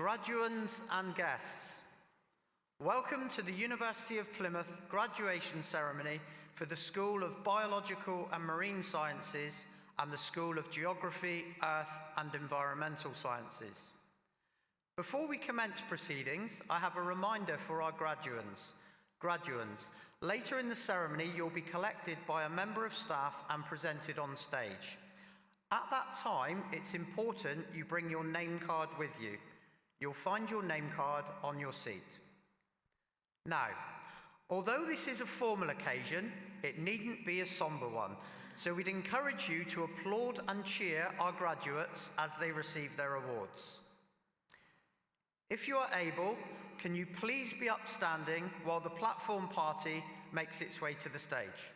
graduands and guests, welcome to the University of Plymouth graduation ceremony for the School of Biological and Marine Sciences and the School of Geography, Earth and Environmental Sciences. Before we commence proceedings, I have a reminder for our graduands. Later in the ceremony, you'll be collected by a member of staff and presented on stage. At that time, it's important you bring your name card with you. You'll find your name card on your seat. Now, although this is a formal occasion, it needn't be a somber one, so we'd encourage you to applaud and cheer our graduates as they receive their awards. If you are able, can you please be upstanding while the platform party makes its way to the stage?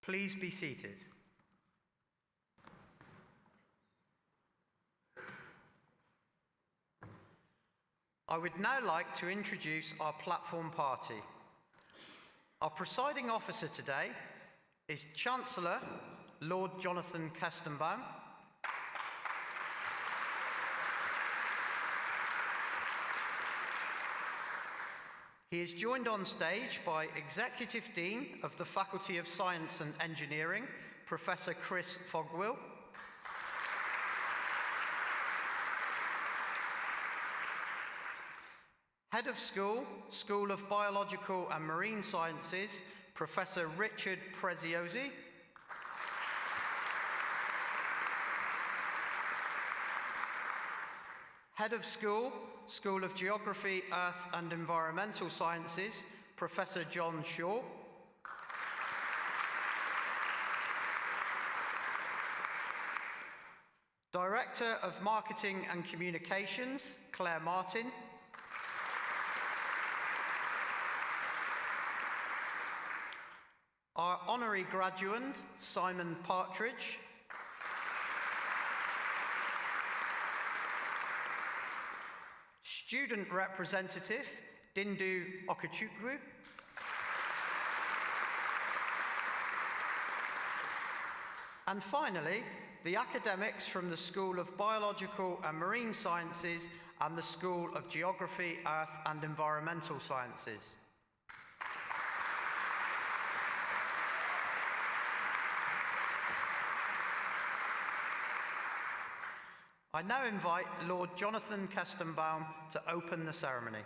Please be seated. I would now like to introduce our platform party. Our presiding officer today is Chancellor Lord Jonathan Kestenbaum. He is joined on stage by Executive Dean of the Faculty of Science and Engineering, Professor Chris Fogwill. Head of School, School of Biological and Marine Sciences, Professor Richard Preziosi. Head of School, School of Geography, Earth and Environmental Sciences, Professor John Shaw. Director of Marketing and Communications, Claire Martin. Our honorary graduand, Simon Partridge. Student representative, Dindu Okachukwu. And finally, the academics from the School of Biological and Marine Sciences and the School of Geography, Earth and Environmental Sciences. I now invite Lord Jonathan Kestenbaum to open the ceremony.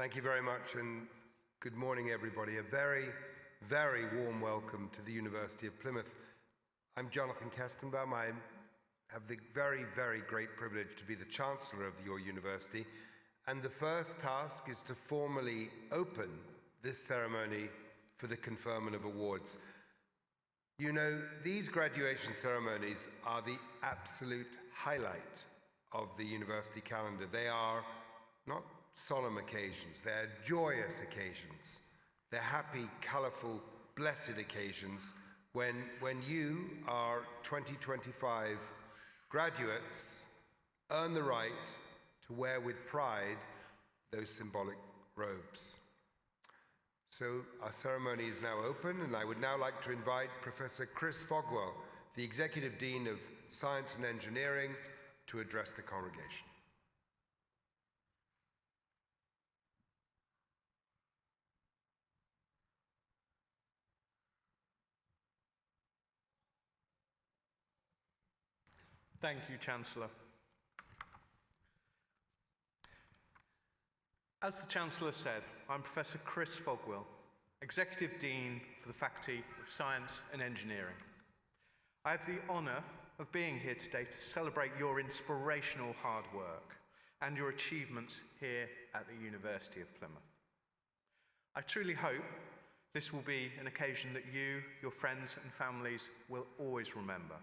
Thank you very much, and good morning, everybody. A very, very warm welcome to the University of Plymouth. I'm Jonathan Kestenbaum. I have the very, very great privilege to be the Chancellor of your university, and the first task is to formally open this ceremony for the conferment of awards. You know, these graduation ceremonies are the absolute highlight of the university calendar. They are not solemn occasions, they're joyous occasions. They're happy, colourful, blessed occasions when you, our 2025 graduates, earn the right to wear with pride those symbolic robes. So our ceremony is now open, and I would now like to invite Professor Chris Fogwell, the Executive Dean of Science and Engineering, to address the congregation. Thank you, Chancellor. As the Chancellor said, I'm Professor Chris Fogwell, Executive Dean for the Faculty of Science and Engineering. I have the honour of being here today to celebrate your inspirational hard work and your achievements here at the University of Plymouth. I truly hope this will be an occasion that you, your friends and families will always remember.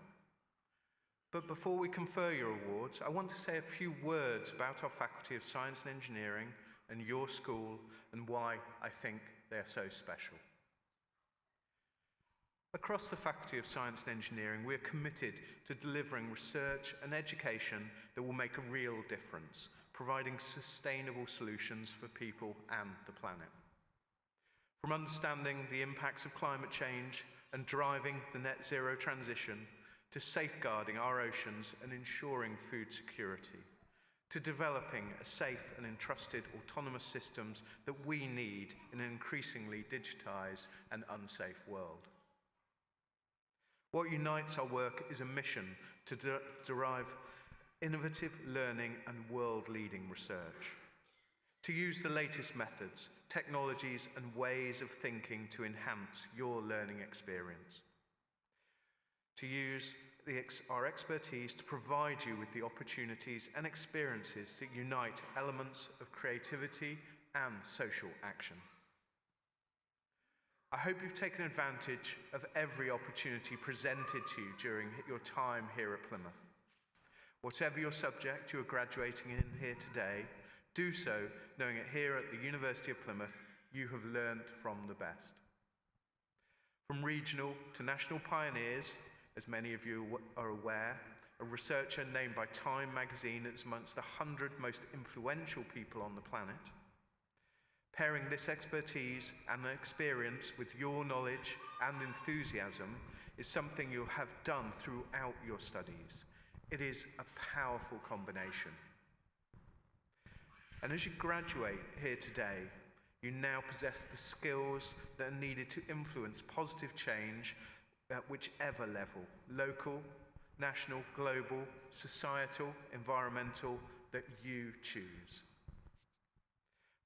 But before we confer your awards, I want to say a few words about our Faculty of Science and Engineering and your school and why I think they are so special. Across the Faculty of Science and Engineering, we are committed to delivering research and education that will make a real difference, providing sustainable solutions for people and the planet. From understanding the impacts of climate change and driving the net zero transition, to safeguarding our oceans and ensuring food security, to developing a safe and entrusted autonomous systems that we need in an increasingly digitised and unsafe world. What unites our work is a mission to derive innovative learning and world-leading research, to use the latest methods, technologies and ways of thinking to enhance your learning experience, to use our expertise to provide you with the opportunities and experiences that unite elements of creativity and social action. I hope you've taken advantage of every opportunity presented to you during your time here at Plymouth. Whatever your subject you are graduating in here today, do so knowing that here at the University of Plymouth you have learned from the best. From regional to national pioneers, as many of you are aware, a researcher named by Time magazine as amongst the 100 most influential people on the planet. Pairing this expertise and experience with your knowledge and enthusiasm is something you have done throughout your studies. It is a powerful combination. And as you graduate here today, you now possess the skills that are needed to influence positive change at whichever level, local, national, global, societal, environmental, that you choose.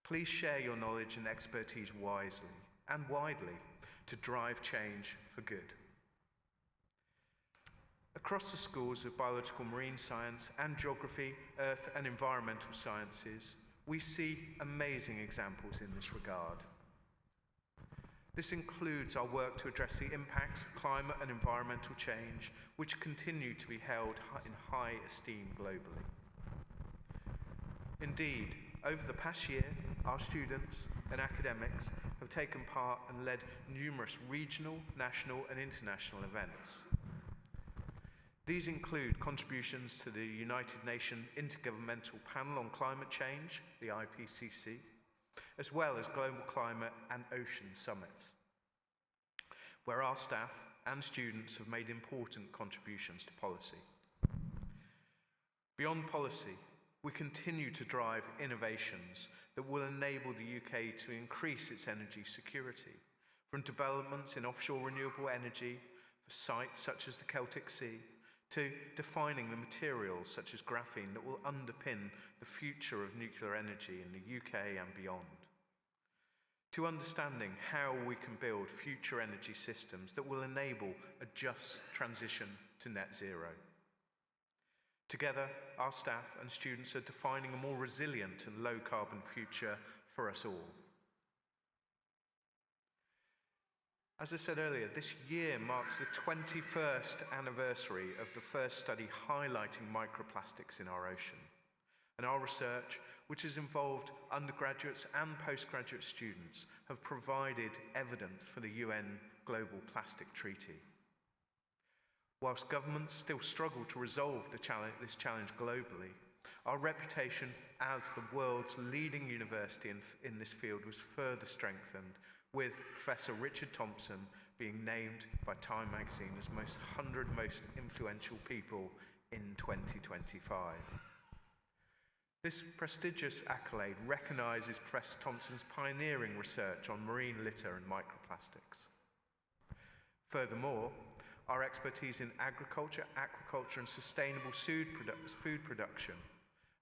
Please share your knowledge and expertise wisely and widely to drive change for good. Across the schools of biological marine science and geography, earth and environmental sciences, we see amazing examples in this regard. This includes our work to address the impacts of climate and environmental change, which continue to be held in high esteem globally. Indeed, over the past year, our students and academics have taken part and led numerous regional, national and international events. These include contributions to the United Nations Intergovernmental Panel on Climate Change, the IPCC, as well as global climate and ocean summits, where our staff and students have made important contributions to policy. Beyond policy, we continue to drive innovations that will enable the UK to increase its energy security, from developments in offshore renewable energy for sites such as the Celtic Sea, to defining the materials such as graphene that will underpin the future of nuclear energy in the UK and beyond. to understanding how we can build future energy systems that will enable a just transition to net zero. Together, our staff and students are defining a more resilient and low-carbon future for us all. As I said earlier, this year marks the 21st anniversary of the first study highlighting microplastics in our ocean. And our research, which has involved undergraduates and postgraduate students, have provided evidence for the UN Global Plastic Treaty. Whilst governments still struggle to resolve this challenge globally, our reputation as the world's leading university in this field was further strengthened, with Professor Richard Thompson being named by Time magazine as 100 most influential people in 2025. This prestigious accolade recognises Professor Thompson's pioneering research on marine litter and microplastics. Furthermore, our expertise in agriculture, aquaculture and sustainable food production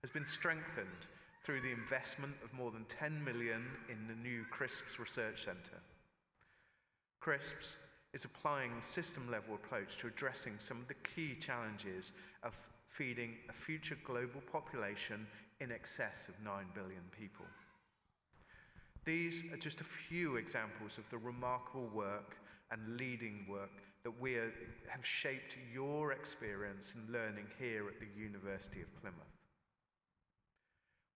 has been strengthened through the investment of more than 10 million in the new CRISPS Research Centre. CRISPS is applying a system-level approach to addressing some of the key challenges of feeding a future global population in excess of 9 billion people. These are just a few examples of the remarkable work and leading work that have shaped your experience and learning here at the University of Plymouth.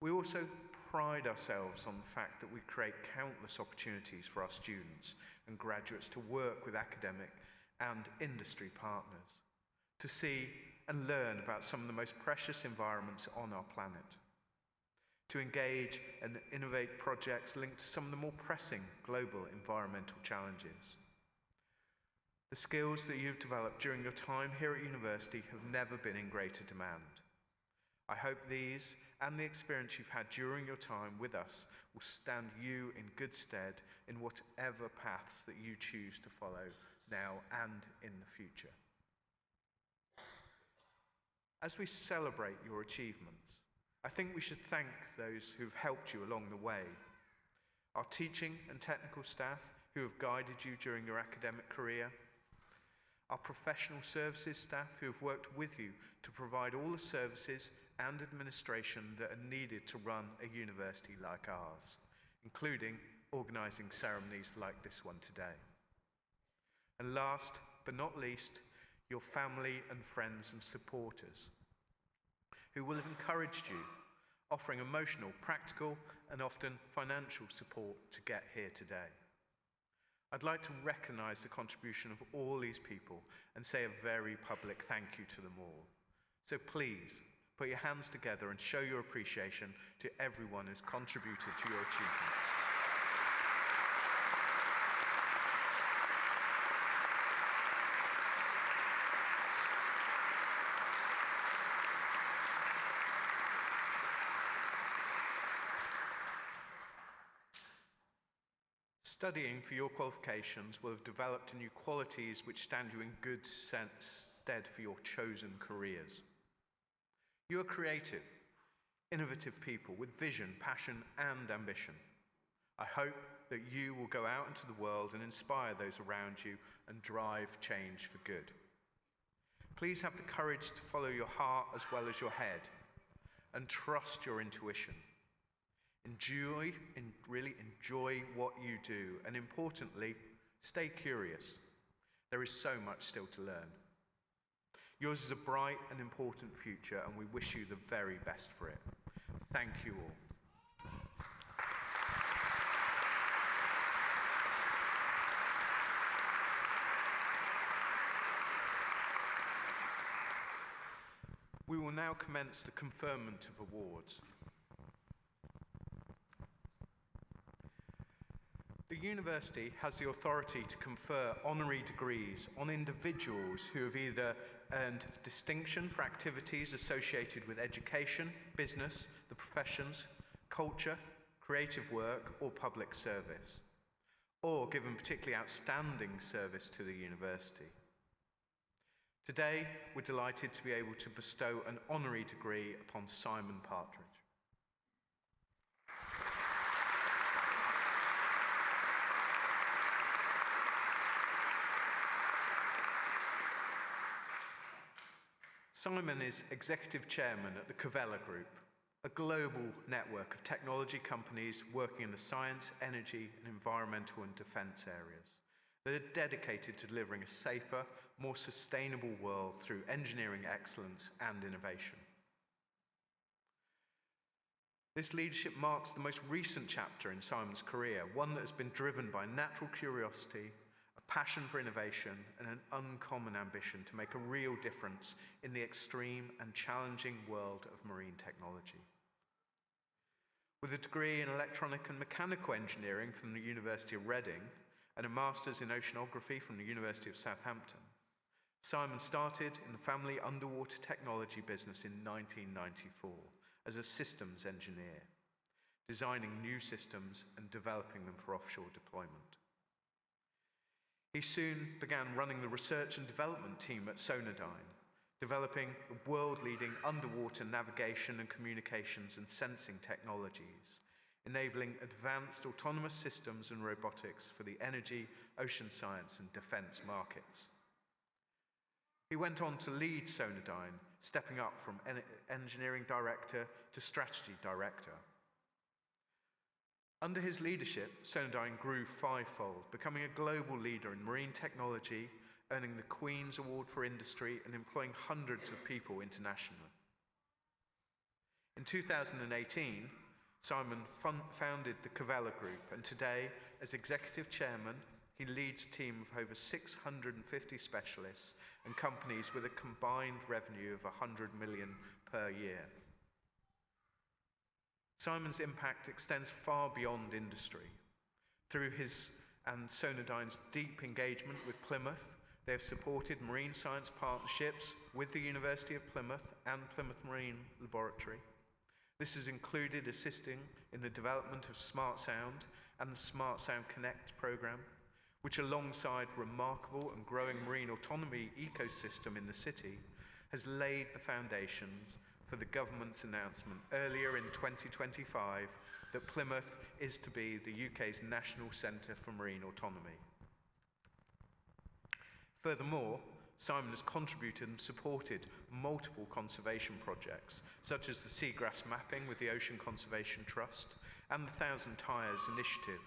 We also pride ourselves on the fact that we create countless opportunities for our students and graduates to work with academic and industry partners, to see and learn about some of the most precious environments on our planet, to engage and innovate projects linked to some of the more pressing global environmental challenges. The skills that you've developed during your time here at university have never been in greater demand. I hope these and the experience you've had during your time with us will stand you in good stead in whatever paths that you choose to follow now and in the future. As we celebrate your achievements, I think we should thank those who've helped you along the way. Our teaching and technical staff who have guided you during your academic career, our professional services staff who have worked with you to provide all the services and administration that are needed to run a university like ours, including organising ceremonies like this one today. And last but not least, your family and friends and supporters who will have encouraged you, offering emotional, practical and often financial support to get here today. I'd like to recognise the contribution of all these people and say a very public thank you to them all. So please, put your hands together and show your appreciation to everyone who's contributed to your achievements. Studying for your qualifications will have developed in you qualities which stand you in good stead for your chosen careers. You are creative, innovative people with vision, passion and ambition. I hope that you will go out into the world and inspire those around you and drive change for good. Please have the courage to follow your heart as well as your head and trust your intuition. Really enjoy what you do, and importantly, stay curious. There is so much still to learn. Yours is a bright and important future, and we wish you the very best for it. Thank you all. We will now commence the conferment of awards. The university has the authority to confer honorary degrees on individuals who have either earned distinction for activities associated with education, business, the professions, culture, creative work, or public service, or given particularly outstanding service to the university. Today, we're delighted to be able to bestow an honorary degree upon Simon Partridge. Simon is Executive Chairman at the Covella Group, a global network of technology companies working in the science, energy, and environmental and defence areas that are dedicated to delivering a safer, more sustainable world through engineering excellence and innovation. This leadership marks the most recent chapter in Simon's career, one that has been driven by natural curiosity, a passion for innovation, and an uncommon ambition to make a real difference in the extreme and challenging world of marine technology. With a degree in electronic and mechanical engineering from the University of Reading and a master's in oceanography from the University of Southampton, Simon started in the family underwater technology business in 1994 as a systems engineer, designing new systems and developing them for offshore deployment. He soon began running the research and development team at Sonodyne, developing world-leading underwater navigation and communications and sensing technologies, enabling advanced autonomous systems and robotics for the energy, ocean science, and defence markets. He went on to lead Sonodyne, stepping up from engineering director to strategy director. Under his leadership, Sonodyne grew fivefold, becoming a global leader in marine technology, earning the Queen's Award for Industry and employing hundreds of people internationally. In 2018, Simon founded the Covella Group, and today, as executive chairman, he leads a team of over 650 specialists and companies with a combined revenue of 100 million per year. Simon's impact extends far beyond industry. Through his and Sonodyne's deep engagement with Plymouth, they have supported marine science partnerships with the University of Plymouth and Plymouth Marine Laboratory. This has included assisting in the development of Smart Sound and the Smart Sound Connect programme, which alongside remarkable and growing marine autonomy ecosystem in the city, has laid the foundations for the government's announcement earlier in 2025 that Plymouth is to be the UK's National Centre for Marine Autonomy. Furthermore, Simon has contributed and supported multiple conservation projects, such as the seagrass mapping with the Ocean Conservation Trust and the Thousand Tyres Initiative,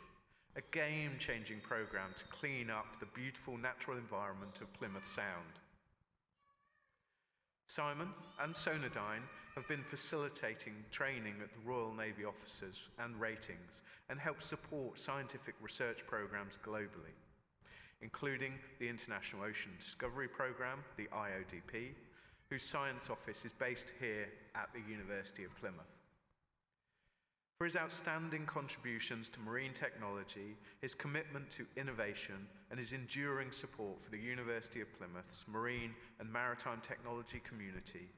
a game-changing programme to clean up the beautiful natural environment of Plymouth Sound. Simon and Sonodyne have been facilitating training at the Royal Navy officers and ratings and help support scientific research programmes globally, including the International Ocean Discovery Programme, the IODP, whose science office is based here at the University of Plymouth. For his outstanding contributions to marine technology, his commitment to innovation, and his enduring support for the University of Plymouth's marine and maritime technology community,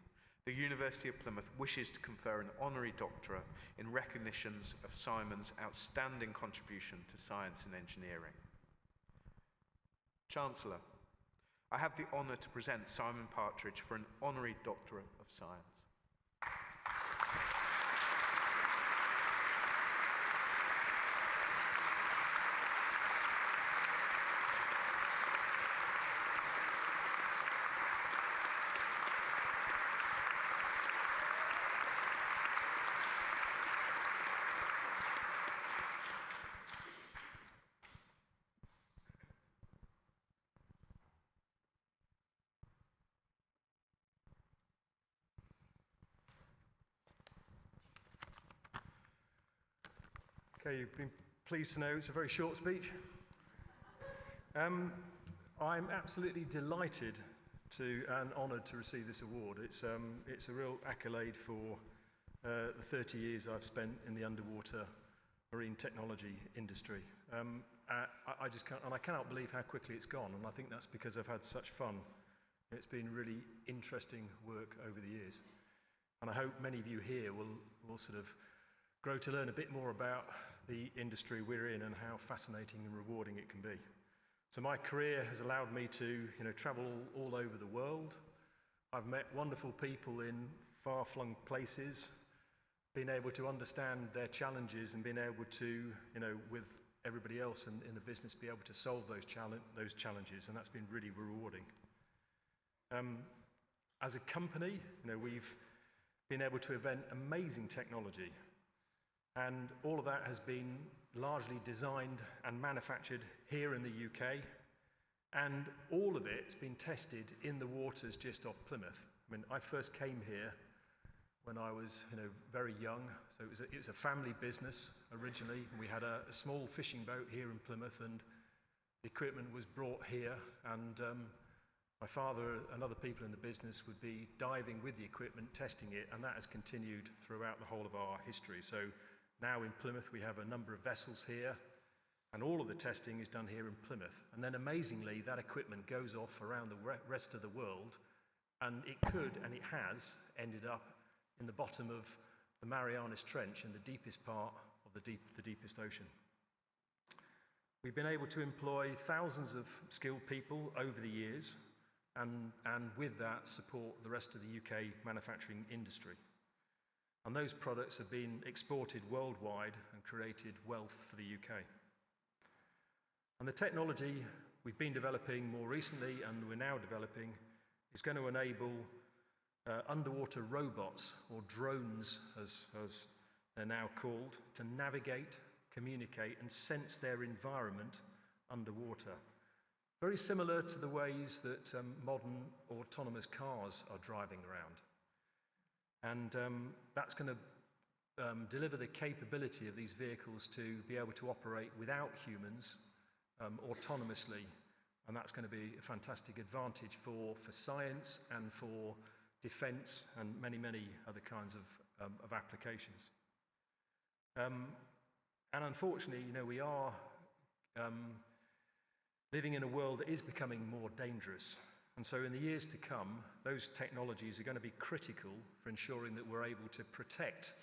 the University of Plymouth wishes to confer an honorary doctorate in recognitions of Simon's outstanding contribution to science and engineering. Chancellor, I have the honour to present Simon Partridge for an honorary doctorate of science. Okay, you've been pleased to know it's a very short speech. I'm absolutely delighted and honoured to receive this award. It's a real accolade for the 30 years I've spent in the underwater marine technology industry. I just can't, and I cannot believe how quickly it's gone, and I think that's because I've had such fun. It's been really interesting work over the years, and I hope many of you here will sort of grow to learn a bit more about the industry we're in and how fascinating and rewarding it can be. So my career has allowed me to travel all over the world. I've met wonderful people in far-flung places, been able to understand their challenges and been able to, with everybody else in the business, be able to solve those challenges, and that's been really rewarding. As a company, we've been able to invent amazing technology, and all of that has been largely designed and manufactured here in the UK, and all of it's been tested in the waters just off Plymouth. I mean, I first came here when I was, very young, so it was a family business originally. We had a small fishing boat here in Plymouth, and the equipment was brought here, and my father and other people in the business would be diving with the equipment, testing it, and that has continued throughout the whole of our history. So now in Plymouth we have a number of vessels here, and all of the testing is done here in Plymouth. And then amazingly, that equipment goes off around the rest of the world, and it could, and it has, ended up in the bottom of the Marianas Trench in the deepest part of the deepest ocean. We've been able to employ thousands of skilled people over the years, and with that support the rest of the UK manufacturing industry. And those products have been exported worldwide and created wealth for the UK. And the technology we've been developing more recently, and we're now developing, is going to enable underwater robots, or drones as they're now called, to navigate, communicate, and sense their environment underwater. Very similar to the ways that modern autonomous cars are driving around. And that's going to deliver the capability of these vehicles to be able to operate without humans autonomously. And that's going to be a fantastic advantage for science and for defense and many, many other kinds of applications. And unfortunately, we are living in a world that is becoming more dangerous. And so in the years to come, those technologies are going to be critical for ensuring that we're able to protect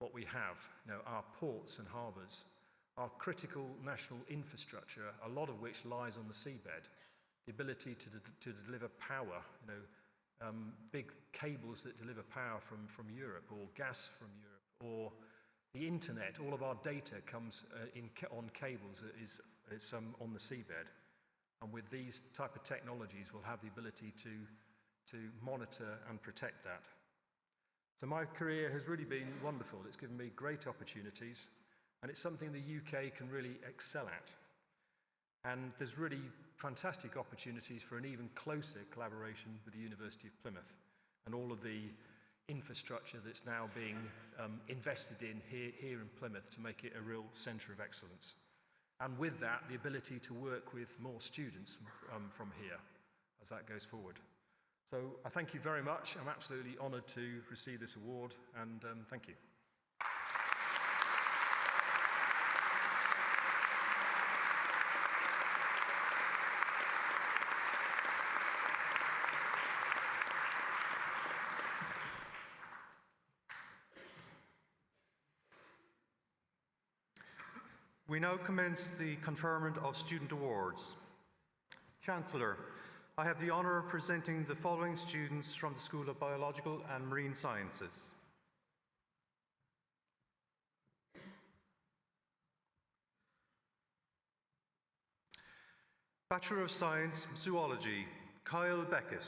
what we have, our ports and harbours, our critical national infrastructure, a lot of which lies on the seabed, the ability to deliver power, big cables that deliver power from Europe, or gas from Europe, or the internet. All of our data comes on cables that is on the seabed. And with these type of technologies, we'll have the ability to monitor and protect that. So my career has really been wonderful. It's given me great opportunities, and it's something the UK can really excel at. And there's really fantastic opportunities for an even closer collaboration with the University of Plymouth and all of the infrastructure that's now being invested in here in Plymouth to make it a real centre of excellence. And with that, the ability to work with more students from here as that goes forward. So I thank you very much. I'm absolutely honoured to receive this award, and thank you. We now commence the conferment of student awards. Chancellor, I have the honour of presenting the following students from the School of Biological and Marine Sciences. Bachelor of Science, Zoology, Kyle Beckett.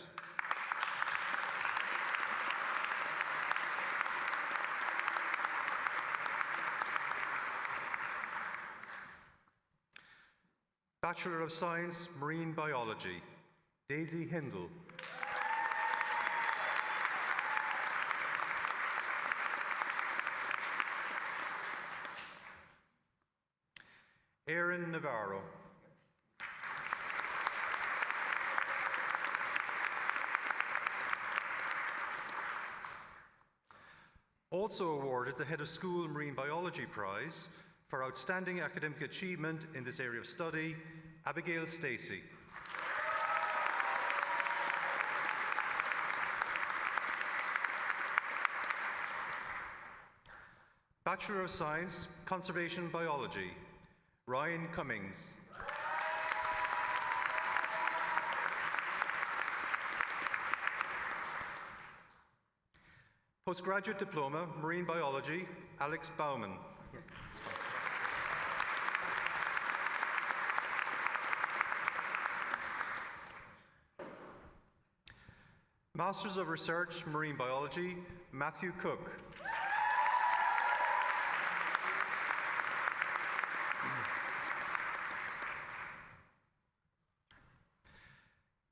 Bachelor of Science, Marine Biology, Daisy Hindle. Aaron Navarro. Also awarded the Head of School Marine Biology Prize for outstanding academic achievement in this area of study, Abigail Stacey. Bachelor of Science, Conservation Biology, Ryan Cummings. Postgraduate Diploma, Marine Biology, Alex Bauman. Masters of Research, Marine Biology, Matthew Cook.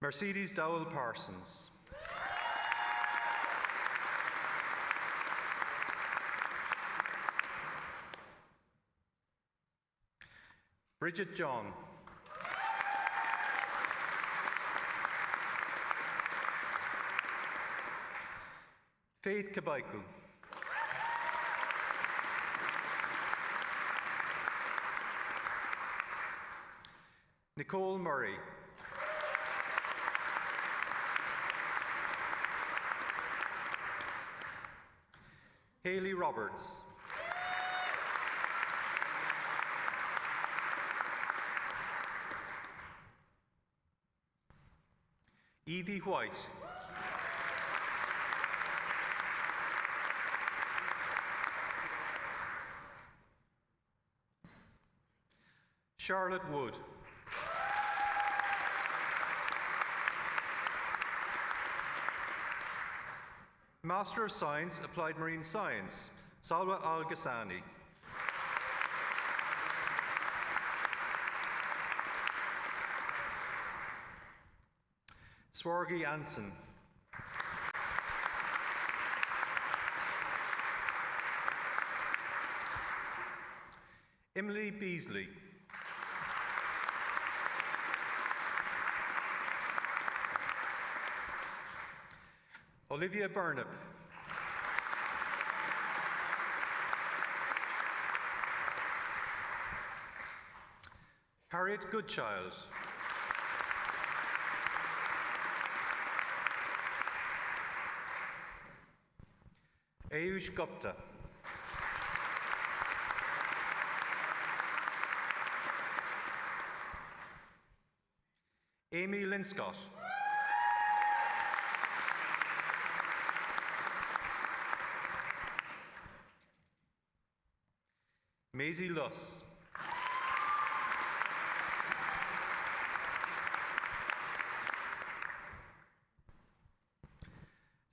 Mercedes Dowell Parsons. Bridget John. Faith Kabaiku. Nicole Murray. Hayley Roberts. Evie White. Charlotte Wood. Master of Science, Applied Marine Science, Salwa Al-Ghassani. Swargi Anson. Emily Beasley. Olivia Burnap. Harriet Goodchild. Ayush Gupta. Amy Linscott. Maisie Luss.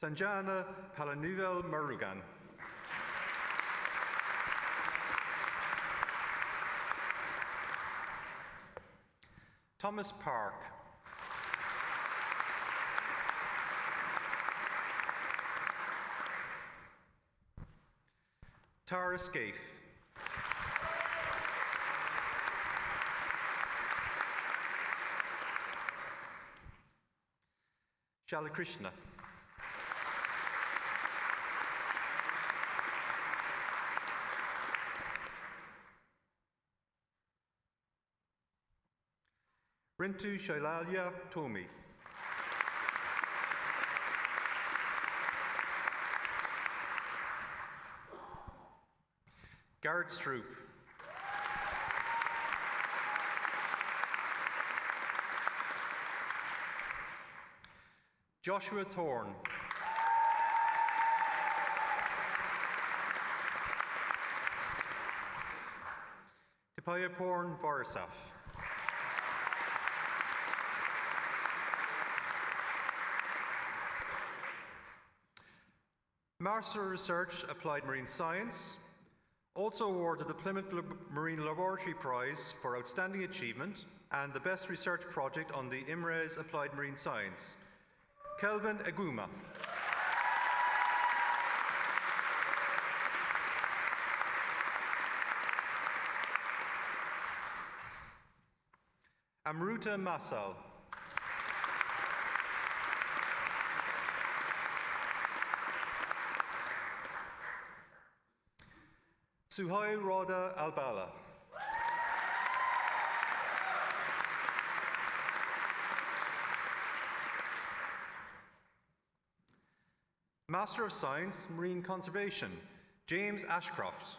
Sanjana Palanuvel Murugan. Thomas Park. Tara Scaife. Shala Krishna. Rintu Shailalya Tomi. Garrett Stroop. Joshua Thorne. Tipayaporn Varisaf. Master of Research, Applied Marine Science, also awarded the Plymouth Marine Laboratory Prize for Outstanding Achievement and the Best Research Project on the IMRES Applied Marine Science, Kelvin Aguma. Amruta Masal. Suhail Roda Albala. Master of Science, Marine Conservation, James Ashcroft.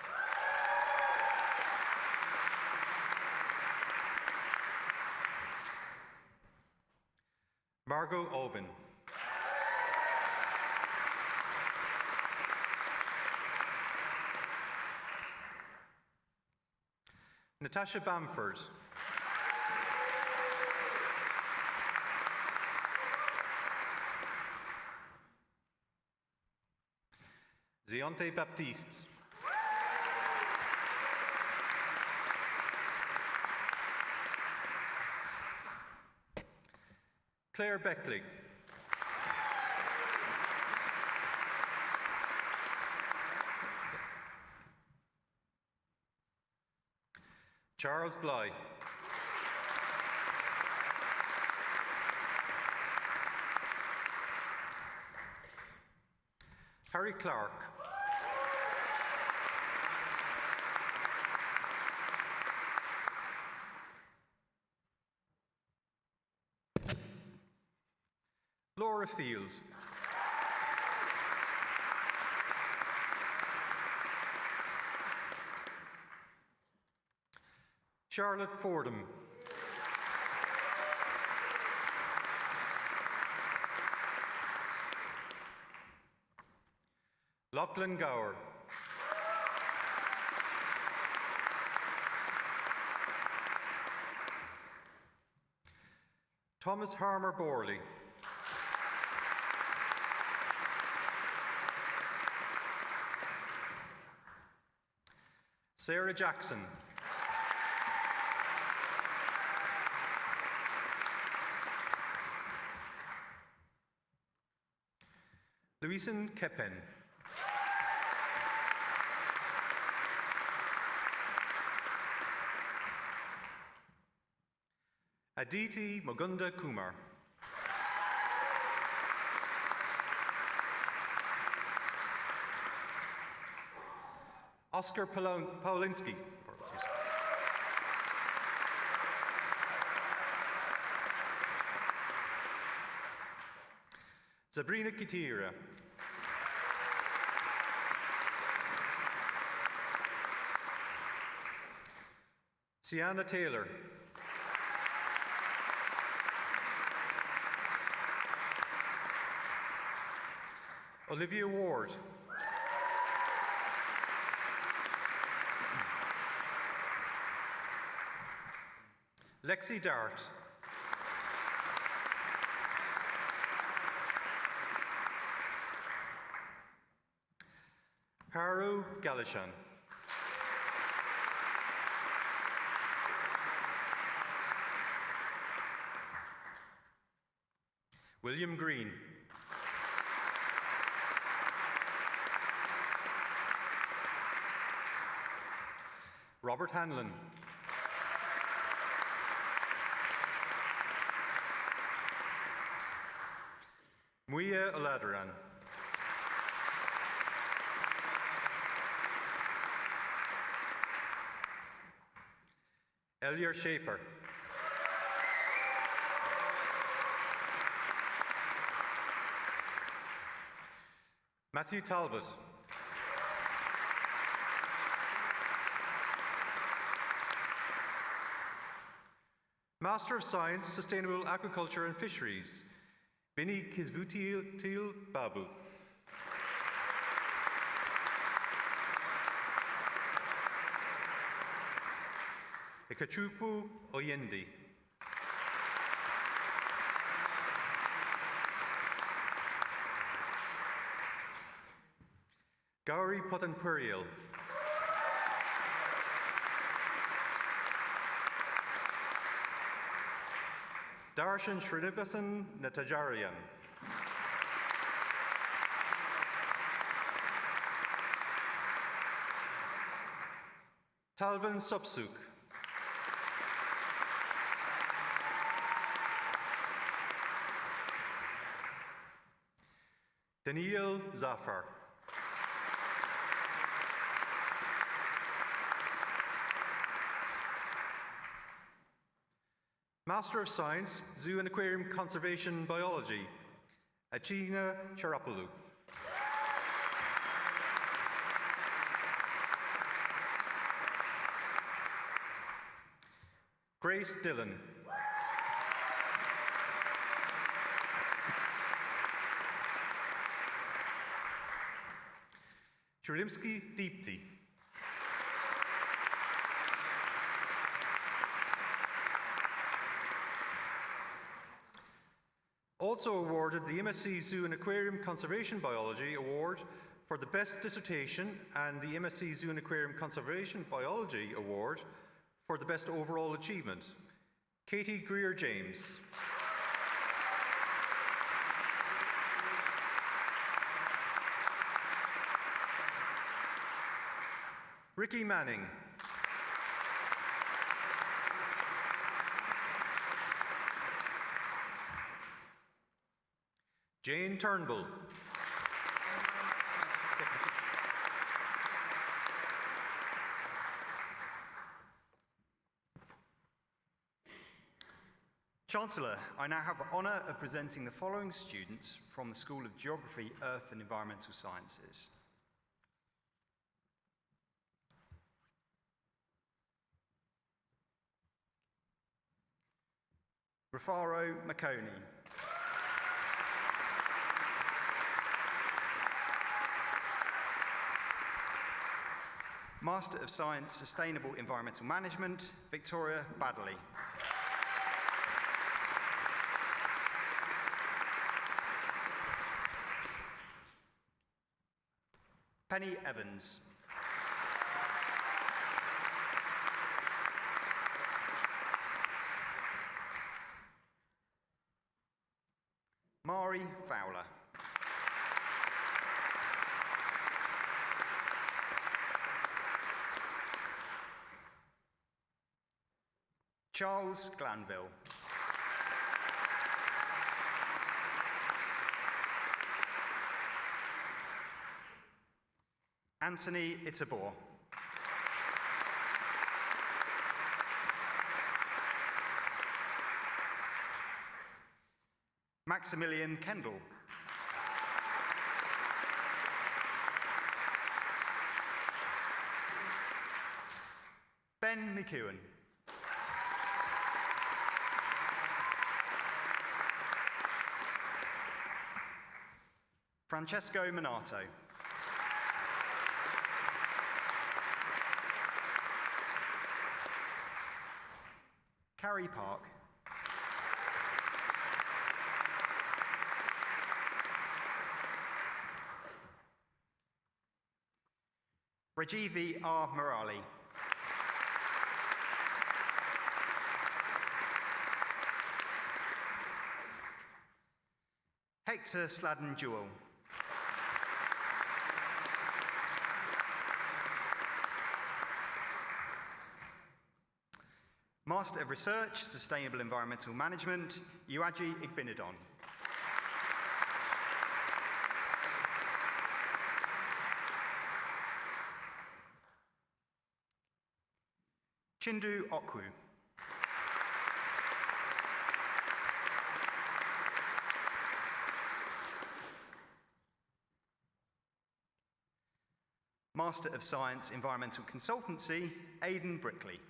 Margot Albin. Natasha Bamford. Zionte Baptiste. Claire Beckley. Charles Bly. Harry Clark. Laura Field. Charlotte Fordham. Lachlan Gower. Thomas Harmer Borley. Sarah Jackson. Louisen Keppen. Aditi Mugunda Kumar. Oscar Paulinski. Sabrina Kitira. Sienna Taylor. Olivia Ward. Lexi Dart. Haru Galashan. William Green. Robert Hanlon. Muia Oladaran. Elior Shaper. Matthew Talbot. Master of Science, Sustainable Aquaculture and Fisheries, Bini Kizvutil Babu. Ikachupu Oyendi. Gauri Potanpuriel. Darshan Srinivasan Natajarian. Talvin Subsuk. Daniel Zafar. Master of Science, Zoo and Aquarium Conservation Biology, Achina Charapalu. Grace Dillon. Churimsky Deepti. Also awarded the MSc Zoo and Aquarium Conservation Biology Award for the Best Dissertation and the MSc Zoo and Aquarium Conservation Biology Award for the Best Overall Achievement. Katie Greer-James. Ricky Manning. Jane Turnbull. Chancellor, I now have the honour of presenting the following students from the School of Geography, Earth and Environmental Sciences. Rafaro Makoni. Master of Science, Sustainable Environmental Management, Victoria Baddeley. Penny Evans. Mari Fowler. Charles Glanville. Anthony Itabor. Maximilian Kendall. Ben McEwen. Francesco Minato. Carrie Park. Rajivi R. Murali. Hector Sladden Jewell. Master of Research, Sustainable Environmental Management, Uaji Igbinidon. Chindu Okwu. Master of Science, Environmental Consultancy, Aidan Brickley.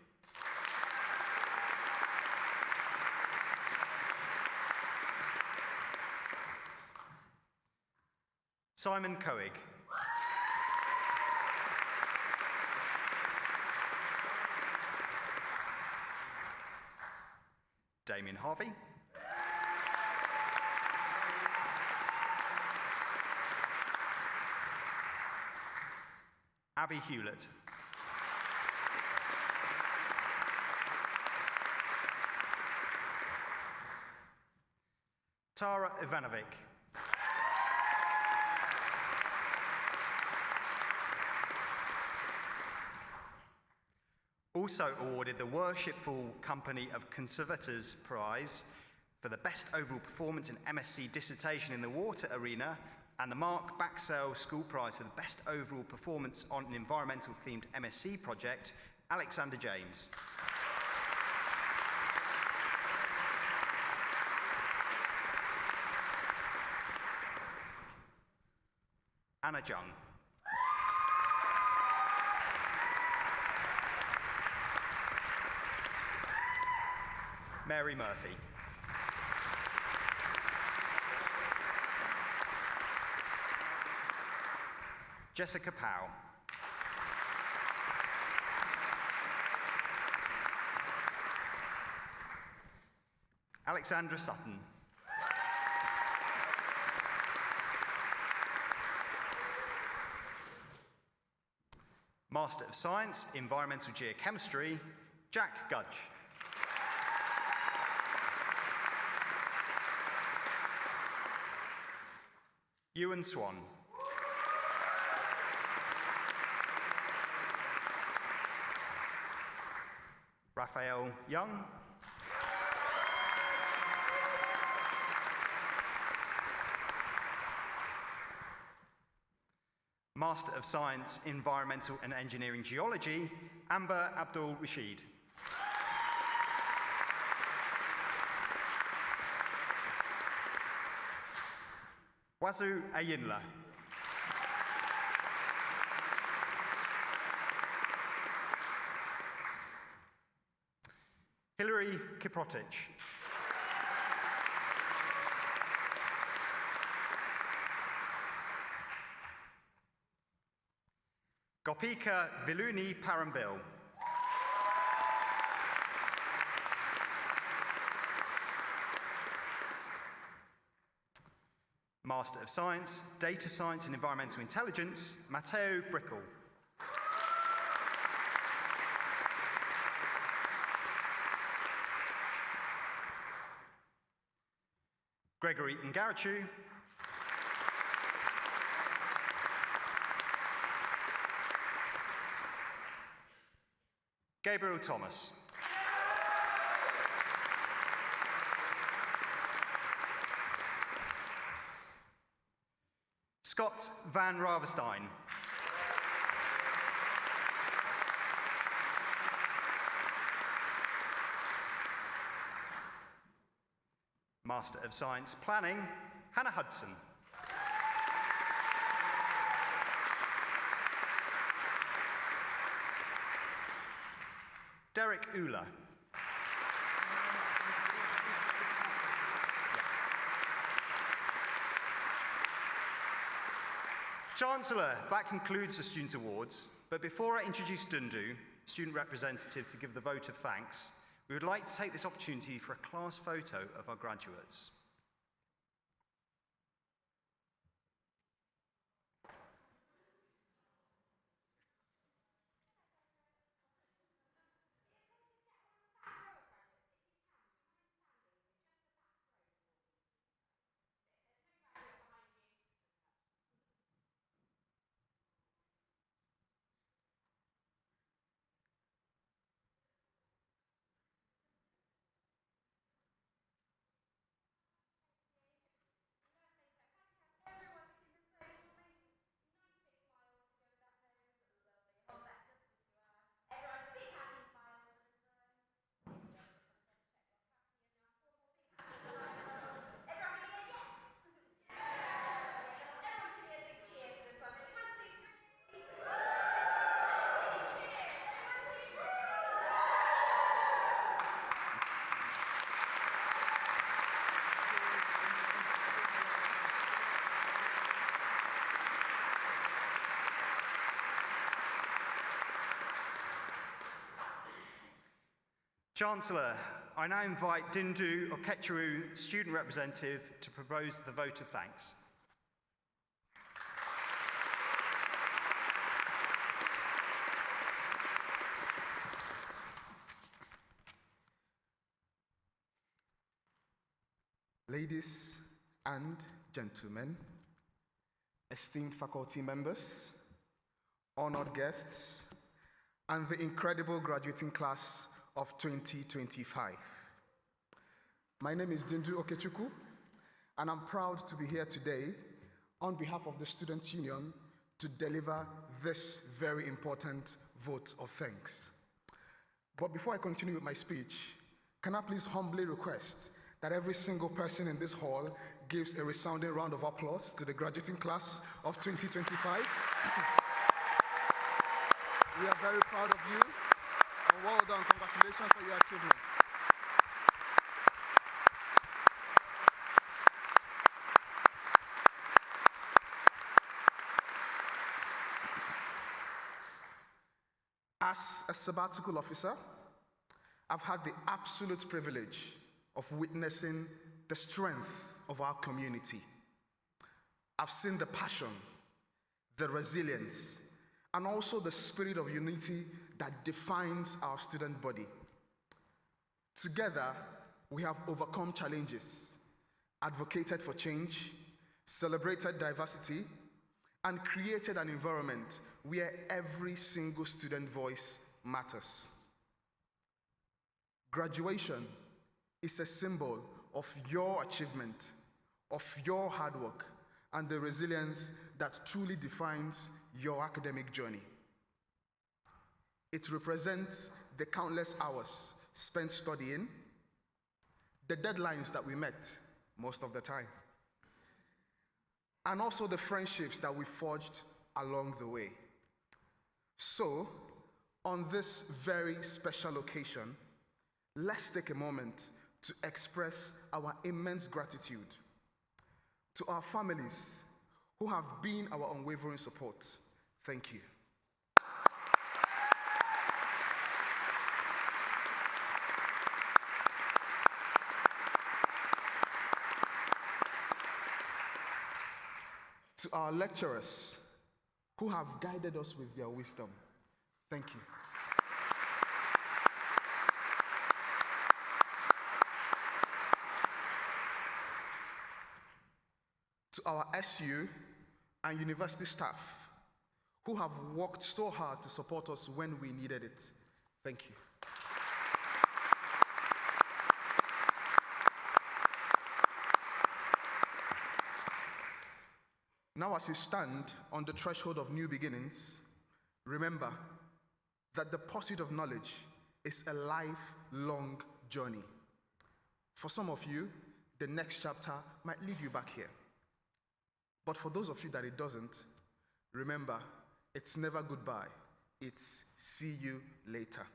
Simon Coig. Damien Harvey. Abby Hewlett. Tara Ivanovic. Also awarded the Worshipful Company of Conservators Prize for the Best Overall Performance in MSc Dissertation in the Water Arena and the Mark Baxell School Prize for the Best Overall Performance on an Environmental Themed MSc Project, Alexander James. Anna Jung. Mary Murphy. Jessica Powell. Alexandra Sutton. Master of Science, Environmental Geochemistry, Jack Gudge. Ewan Swan. Raphael Young. Master of Science, Environmental and Engineering Geology, Amber Abdul Rashid. Wazu Ayinla. Hilary Kiprotich. Gopika Viluni Parambil. Master of Science, Data Science and Environmental Intelligence, Matteo Brickle. Gregory Ngarachu. Gabriel Thomas. Scott Van Ravenstein. Master of Science Planning, Hannah Hudson. Derek Euler. Chancellor, that concludes the Student Awards, but before I introduce Dundu, student representative, to give the vote of thanks, we would like to take this opportunity for a class photo of our graduates. Chancellor, I now invite Dindu Okechuru, student representative, to propose the vote of thanks. Ladies and gentlemen, esteemed faculty members, honored guests, and the incredible graduating class of 2025. My name is Dindu Okechukwu, and I'm proud to be here today on behalf of the Student Union to deliver this very important vote of thanks. But before I continue with my speech, can I please humbly request that every single person in this hall gives a resounding round of applause to the graduating class of 2025. We are very proud of you, and well done. Congratulations for your achievements. As a sabbatical officer, I've had the absolute privilege of witnessing the strength of our community. I've seen the passion, the resilience, and also the spirit of unity that defines our student body. Together, we have overcome challenges, advocated for change, celebrated diversity, and created an environment where every single student voice matters. Graduation is a symbol of your achievement, of your hard work, and the resilience that truly defines your academic journey. It represents the countless hours spent studying, the deadlines that we met most of the time, and also the friendships that we forged along the way. So, on this very special occasion, let's take a moment to express our immense gratitude to our families who have been our unwavering support. Thank you. To our lecturers who have guided us with their wisdom. Thank you. To our SU and university staff who have worked so hard to support us when we needed it. Thank you. Now, as you stand on the threshold of new beginnings, remember that the pursuit of knowledge is a lifelong journey. For some of you, the next chapter might lead you back here. But for those of you that it doesn't, remember, it's never goodbye. It's see you later.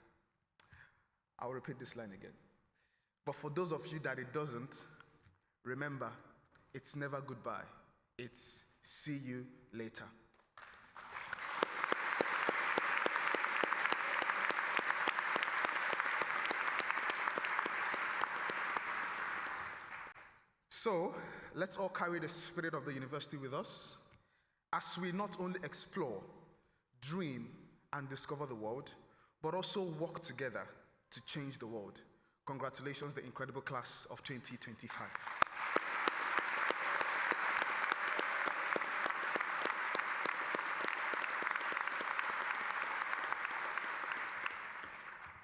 I'll repeat this line again. But for those of you that it doesn't, remember, it's never goodbye. It's see you later. So, let's all carry the spirit of the university with us as we not only explore, dream, and discover the world, but also work together to change the world. Congratulations, the incredible class of 2025.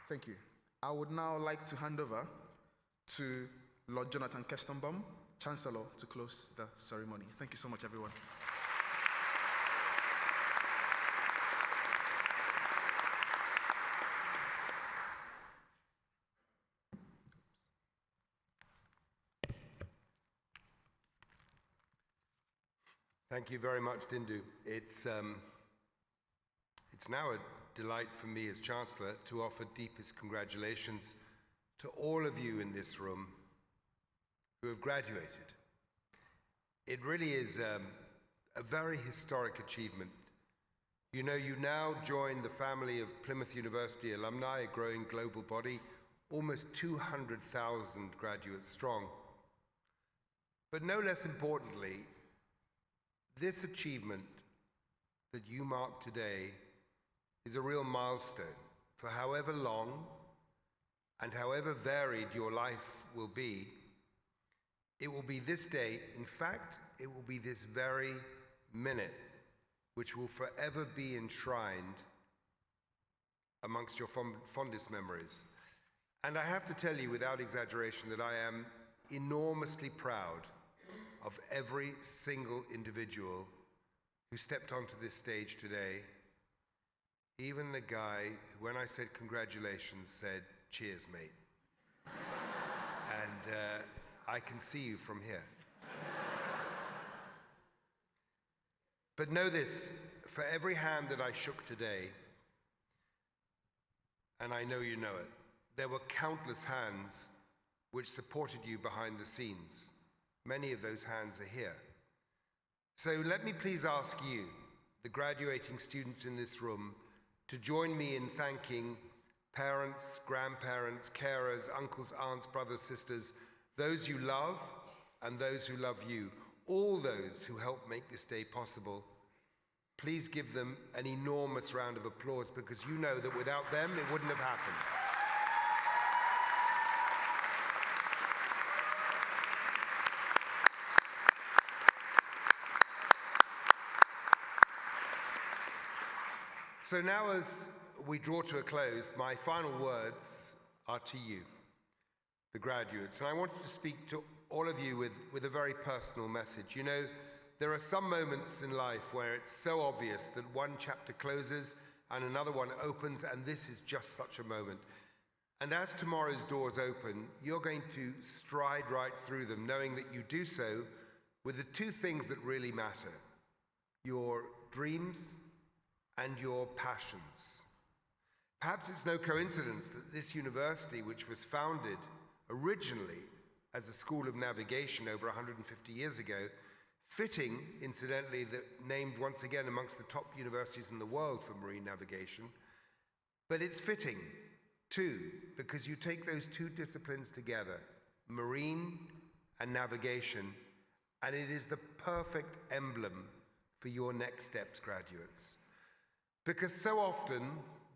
Thank you. I would now like to hand over to Lord Jonathan Kestenbaum, Chancellor, to close the ceremony. Thank you so much, everyone. Thank you very much, Dindu. It's now a delight for me as Chancellor to offer deepest congratulations to all of you in this room who have graduated. It really is a very historic achievement. You know, you now join the family of Plymouth University alumni, a growing global body, almost 200,000 graduates strong. But no less importantly, this achievement that you mark today is a real milestone for however long and however varied your life will be. It will be this day, in fact, it will be this very minute, which will forever be enshrined amongst your fondest memories. And I have to tell you without exaggeration that I am enormously proud of every single individual who stepped onto this stage today. Even the guy who, when I said congratulations, said, "Cheers, mate." And I can see you from here. But know this, for every hand that I shook today, and I know you know it, there were countless hands which supported you behind the scenes. Many of those hands are here. So let me please ask you, the graduating students in this room, to join me in thanking parents, grandparents, carers, uncles, aunts, brothers, sisters, those you love and those who love you, all those who help make this day possible, Please give them an enormous round of applause, because you know that without them, it wouldn't have happened. So now, as we draw to a close, my final words are to you, the graduates. And I wanted to speak to all of you with a very personal message. You know, there are some moments in life where it's so obvious that one chapter closes and another one opens, and this is just such a moment. And as tomorrow's doors open, you're going to stride right through them, knowing that you do so with the two things that really matter: your dreams and your passions. Perhaps it's no coincidence that this university, which was founded originally as a school of navigation over 150 years ago, fitting, incidentally, that named once again amongst the top universities in the world for marine navigation, but it's fitting too, because you take those two disciplines together, marine and navigation, and it is the perfect emblem for your next steps, graduates. Because so often,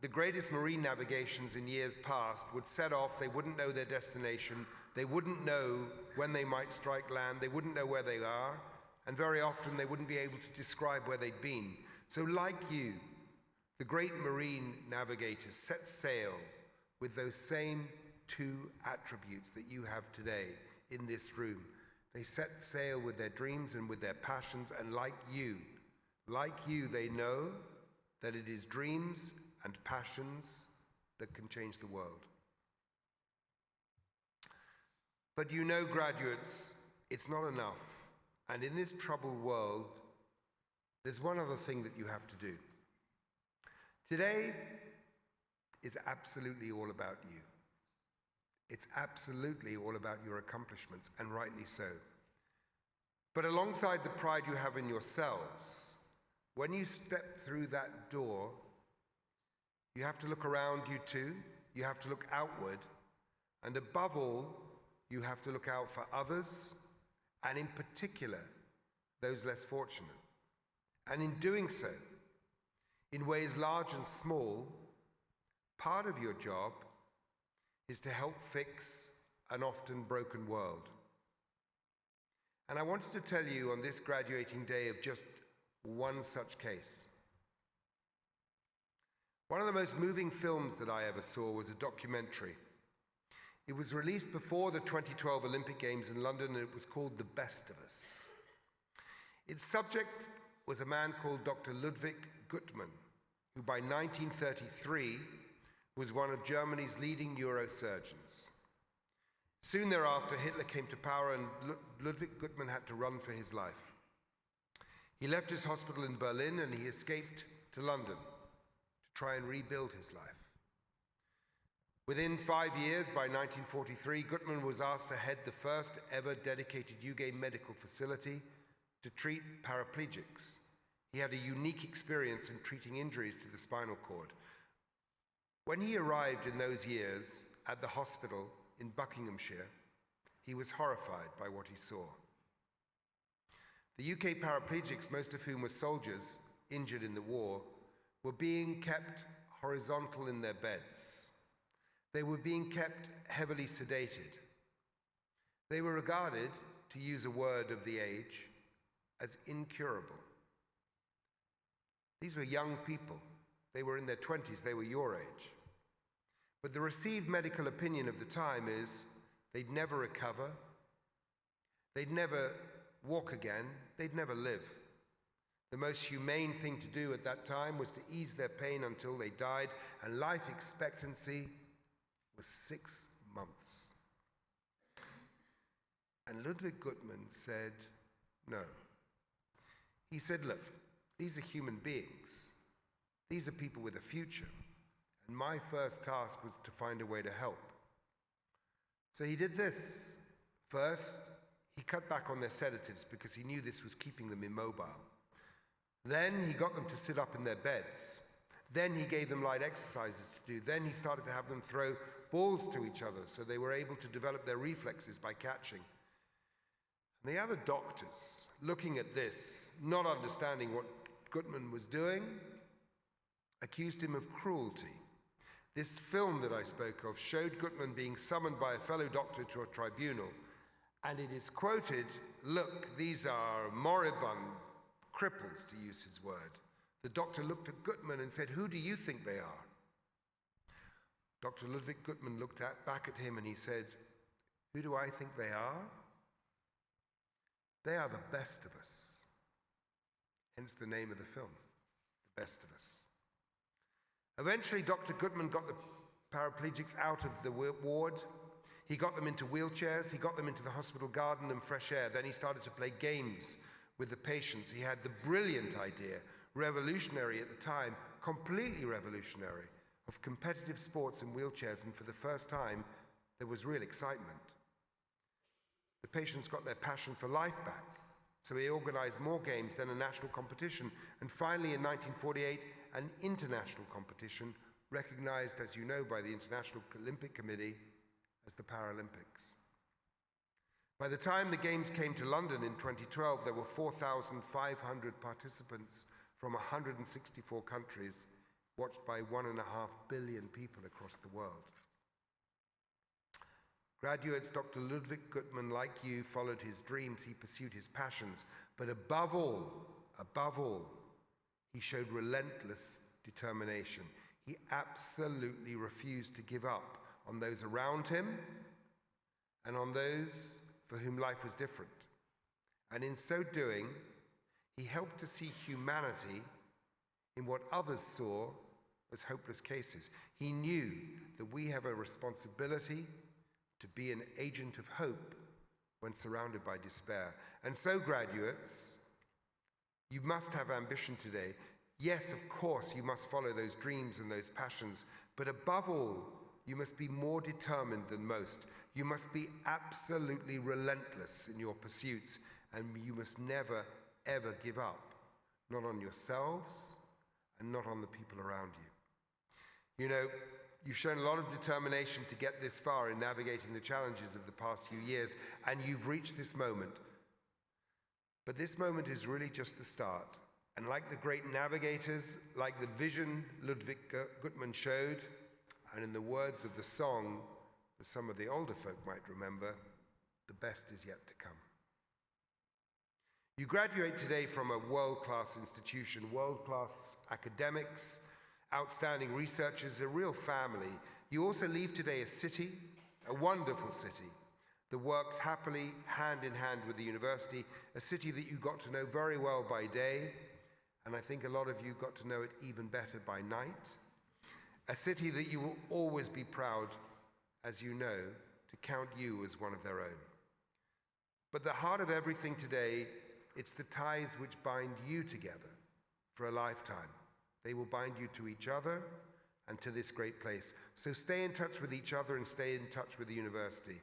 the greatest marine navigations in years past would set off, they wouldn't know their destination, they wouldn't know when they might strike land, they wouldn't know where they are, and very often they wouldn't be able to describe where they'd been. So like you, the great marine navigators set sail with those same two attributes that you have today in this room. They set sail with their dreams and with their passions, and like you, they know that it is dreams and passions that can change the world. But you know, graduates, it's not enough. And in this troubled world, there's one other thing that you have to do. Today is absolutely all about you. It's absolutely all about your accomplishments, and rightly so. But alongside the pride you have in yourselves, when you step through that door, you have to look around you too, you have to look outward, and above all, you have to look out for others, and in particular, those less fortunate. And in doing so, in ways large and small, part of your job is to help fix an often broken world. And I wanted to tell you on this graduating day of just one such case. One of the most moving films that I ever saw was a documentary. It was released before the 2012 Olympic Games in London, and it was called The Best of Us. Its subject was a man called Dr. Ludwig Guttmann, who by 1933 was one of Germany's leading neurosurgeons. Soon thereafter, Hitler came to power, and Ludwig Guttmann had to run for his life. He left his hospital in Berlin and he escaped to London to try and rebuild his life. Within 5 years, by 1943, Guttmann was asked to head the first ever dedicated UK medical facility to treat paraplegics. He had a unique experience in treating injuries to the spinal cord. When he arrived in those years at the hospital in Buckinghamshire, he was horrified by what he saw. The UK paraplegics, most of whom were soldiers injured in the war, were being kept horizontal in their beds. They were being kept heavily sedated. They were regarded, to use a word of the age, as incurable. These were young people. They were in their 20s, they were your age. But the received medical opinion of the time is they'd never recover, they'd never walk again, they'd never live. The most humane thing to do at that time was to ease their pain until they died, and life expectancy was 6 months. And Ludwig Guttmann said, no. He said, look, these are human beings. These are people with a future. And my first task was to find a way to help. So he did this. First, he cut back on their sedatives because he knew this was keeping them immobile. Then he got them to sit up in their beds. Then he gave them light exercises to do. Then he started to have them throw balls to each other so they were able to develop their reflexes by catching. And the other doctors, looking at this, not understanding what Gutman was doing, accused him of cruelty. This film that I spoke of showed Gutman being summoned by a fellow doctor to a tribunal, and it is quoted, "Look, these are moribund cripples," to use his word. The doctor looked at Gutman and said, "Who do you think they are?" Dr. Ludwig Gutman looked back at him and he said, "Who do I think they are? They are the best of us." Hence the name of the film, The Best of Us. Eventually, Dr. Gutman got the paraplegics out of the ward. He got them into wheelchairs. He got them into the hospital garden and fresh air. Then he started to play games with the patients. He had the brilliant idea, revolutionary at the time, completely revolutionary, of competitive sports in wheelchairs, and for the first time, there was real excitement. The patients got their passion for life back, so he organized more games, then a national competition, and finally in 1948, an international competition recognized, as you know, by the International Olympic Committee as the Paralympics. By the time the Games came to London in 2012, there were 4,500 participants from 164 countries, watched by 1.5 billion people across the world. Graduates, Dr. Ludwig Gutman, like you, followed his dreams, he pursued his passions, but above all, he showed relentless determination. He absolutely refused to give up on those around him and on those for whom life was different. And in so doing, he helped to see humanity in what others saw as hopeless cases. He knew that we have a responsibility to be an agent of hope when surrounded by despair. And so, graduates, you must have ambition today. Yes, of course, you must follow those dreams and those passions, but above all, you must be more determined than most. You must be absolutely relentless in your pursuits, and you must never, ever give up, not on yourselves and not on the people around you. You know, you've shown a lot of determination to get this far in navigating the challenges of the past few years, and you've reached this moment. But this moment is really just the start. And like the great navigators, like the vision Ludwig Gutman showed, and in the words of the song that some of the older folk might remember, the best is yet to come. You graduate today from a world-class institution, world-class academics, outstanding researchers, a real family. You also leave today a city, a wonderful city, that works happily hand in hand with the university, a city that you got to know very well by day, and I think a lot of you got to know it even better by night. A city that you will always be proud, as you know, to count you as one of their own. But the heart of everything today, it's the ties which bind you together for a lifetime. They will bind you to each other and to this great place. So stay in touch with each other and stay in touch with the university.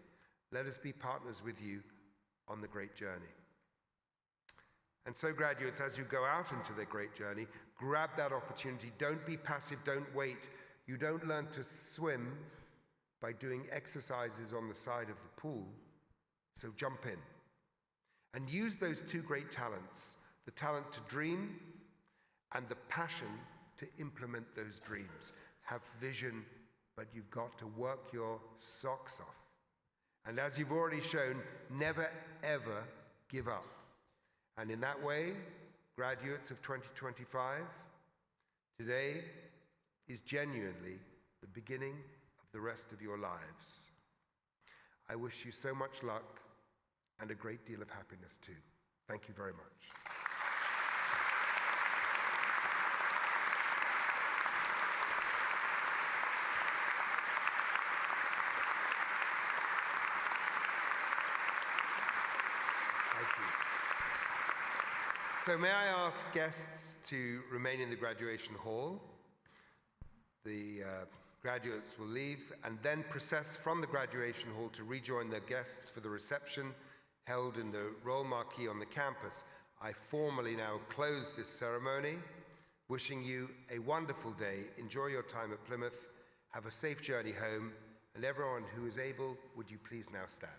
Let us be partners with you on the great journey. And so, graduates, as you go out into the great journey, grab that opportunity. Don't be passive, don't wait. You don't learn to swim by doing exercises on the side of the pool, so jump in. And use those two great talents, the talent to dream and the passion to implement those dreams. Have vision, but you've got to work your socks off. And as you've already shown, never, ever give up. And in that way, graduates of 2025, today is genuinely the beginning of the rest of your lives. I wish you so much luck and a great deal of happiness too. Thank you very much. So may I ask guests to remain in the graduation hall. The graduates will leave and then process from the graduation hall to rejoin their guests for the reception held in the Royal Marquee on the campus. I formally now close this ceremony, wishing you a wonderful day. Enjoy your time at Plymouth. Have a safe journey home. And everyone who is able, would you please now stand?